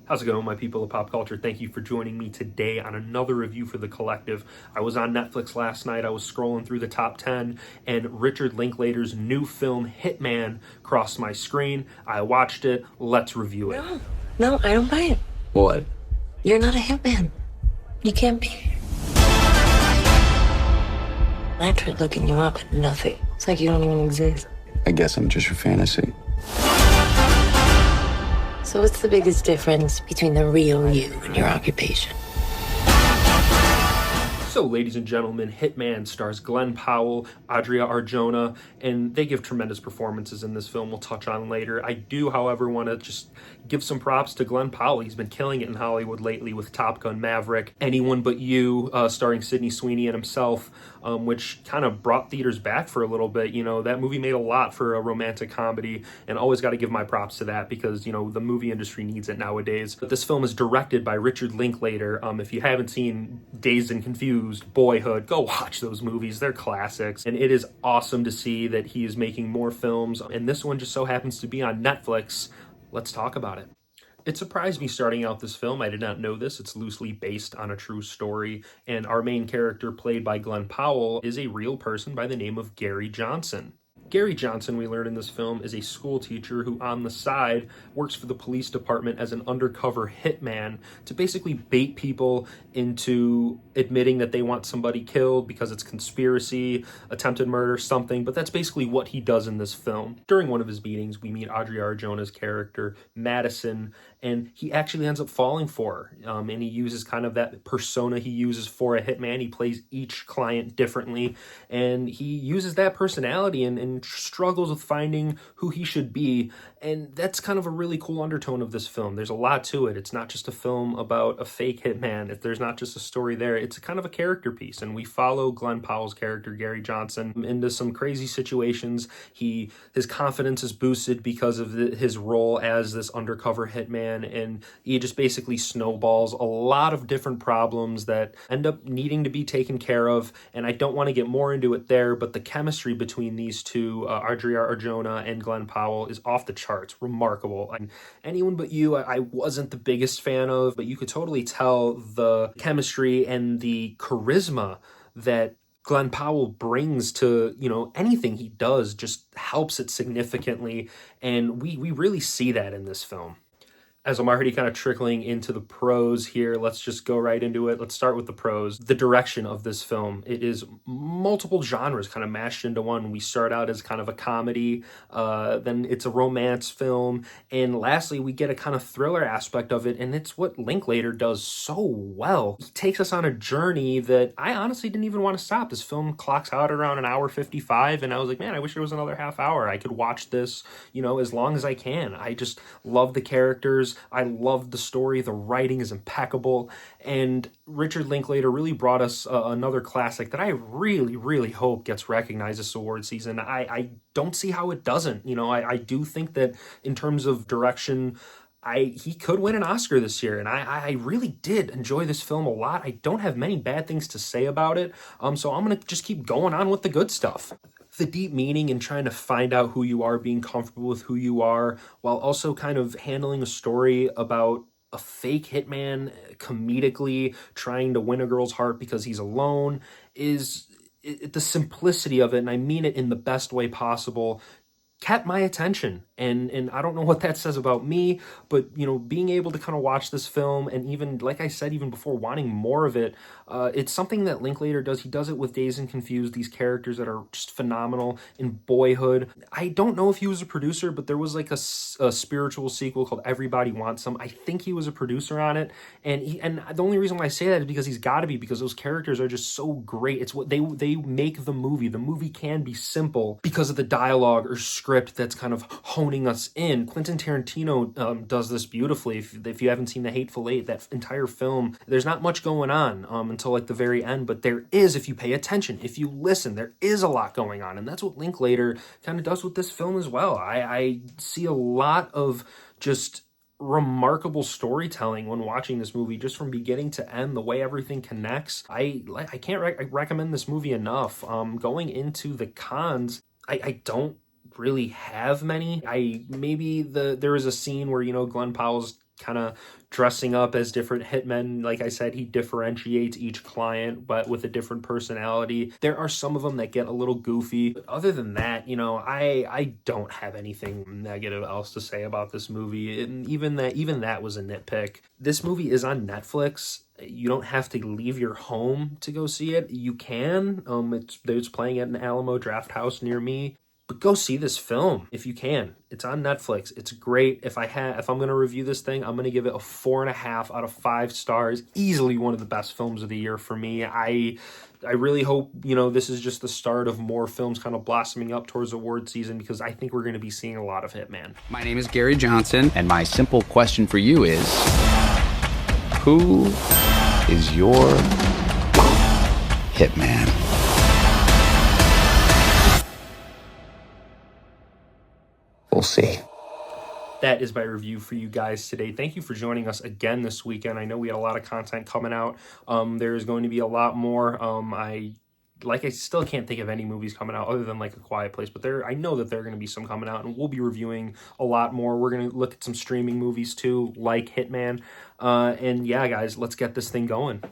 How's it going, my people of pop culture? Thank you for joining me today on another review for The Collective. I was on Netflix last night. I was scrolling through the top 10, and Richard Linklater's new film, Hitman, crossed my screen. I watched it. Let's review it. No, I don't buy it. What? You're not a hitman. You can't be. I tried looking you up, but nothing. It's like you don't even exist. I guess I'm just your fantasy. So what's the biggest difference between the real you and your occupation? So, ladies and gentlemen, Hitman stars Glenn Powell, Adria Arjona, and they give tremendous performances in this film we'll touch on later. I do, however, want to just give some props to Glenn Powell. He's been killing it in Hollywood lately with Top Gun Maverick, Anyone But You, starring Sydney Sweeney and himself, which kind of brought theaters back for a little bit. You know, that movie made a lot for a romantic comedy, and always got to give my props to that because, you know, the movie industry needs it nowadays. But this film is directed by Richard Linklater. If you haven't seen Dazed and Confused, Boyhood, go watch those movies. They're classics. And it is awesome to see that he is making more films. And this one just so happens to be on Netflix. Let's talk about it. It surprised me starting out this film. I did not know this. It's loosely based on a true story. And our main character, played by Glenn Powell, is a real person by the name of Gary Johnson. Gary Johnson, we learn in this film, is a school teacher who on the side works for the police department as an undercover hitman to basically bait people into admitting that they want somebody killed because it's conspiracy, attempted murder, something, but that's basically what he does in this film. During one of his meetings, we meet Adria Arjona's character, Madison, and he actually ends up falling for her. And he uses kind of that persona he uses for a hitman. He plays each client differently, and he uses that personality and struggles with finding who he should be. And that's kind of a really cool undertone of this film. There's a lot to it. It's not just a film about a fake hitman. If there's not just a story there, it's kind of a character piece. And we follow Glenn Powell's character, Gary Johnson, into some crazy situations. His confidence is boosted because of his role as this undercover hitman. And he just basically snowballs a lot of different problems that end up needing to be taken care of. And I don't want to get more into it there, but the chemistry between these two, Adria Arjona and Glenn Powell, is off the charts. Remarkable. And Anyone But You, I wasn't the biggest fan of, but you could totally tell the chemistry and the charisma that Glenn Powell brings to, you know, anything he does just helps it significantly. And we really see that in this film. As I'm already kind of trickling into the pros here, let's just go right into it. Let's start with the pros. The direction of this film. It is multiple genres kind of mashed into one. We start out as kind of a comedy, then it's a romance film, and lastly, we get a kind of thriller aspect of it, and it's what Linklater does so well. He takes us on a journey that I honestly didn't even want to stop. This film clocks out around an hour 55, and I was like, man, I wish there was another half hour. I could watch this, you know, as long as I can. I just love the characters. I love the story. The writing is impeccable. And Richard Linklater really brought us another classic that I really, really hope gets recognized this award season. I don't see how it doesn't. You know, I do think that in terms of direction, he could win an Oscar this year, and I really did enjoy this film a lot. I don't have many bad things to say about it, so I'm going to just keep going on with the good stuff. The deep meaning in trying to find out who you are, being comfortable with who you are, while also kind of handling a story about a fake hitman comedically trying to win a girl's heart because he's alone, is the simplicity of it, and I mean it in the best way possible, kept my attention. And I don't know what that says about me, but, you know, being able to kind of watch this film, and even, like I said, even before, wanting more of it, it's something that Linklater does. He does it with Dazed and Confused, these characters that are just phenomenal. In Boyhood, I don't know if he was a producer, but there was like a spiritual sequel called Everybody Wants Some. I think he was a producer on it, and the only reason why I say that is because he's got to be, because those characters are just so great. It's what they make the movie. The movie can be simple because of the dialogue or script that's kind of honing us in. Quentin Tarantino does this beautifully. If you haven't seen The Hateful Eight, that entire film, there's not much going on until like the very end, but there is, if you pay attention, if you listen, there is a lot going on, and that's what Linklater kind of does with this film as well. I see a lot of just remarkable storytelling when watching this movie, just from beginning to end, the way everything connects. I can't recommend this movie enough. Going into the cons, I don't really have many. There is a scene where, you know, Glenn Powell's kind of dressing up as different hitmen. Like I said, he differentiates each client, but with a different personality. There are some of them that get a little goofy. But other than that, you know, I don't have anything negative else to say about this movie. And even that was a nitpick. This movie is on Netflix. You don't have to leave your home to go see it. You can. It's playing at an Alamo Draft House near me. But go see this film if you can. It's on Netflix. It's great. If I'm gonna review this thing, I'm gonna give it a 4.5 out of 5 stars. Easily one of the best films of the year for me. I really hope, you know, this is just the start of more films kind of blossoming up towards award season, because I think we're gonna be seeing a lot of Hitman. My name is Gary Johnson, and my simple question for you is, who is your hitman? We'll see. That is my review for you guys today. Thank you for joining us again this weekend. I know we had a lot of content coming out. There is going to be a lot more. I still can't think of any movies coming out other than like A Quiet Place, but I know that there are going to be some coming out, and we'll be reviewing a lot more. We're going to look at some streaming movies too, like Hitman. And yeah, guys, let's get this thing going.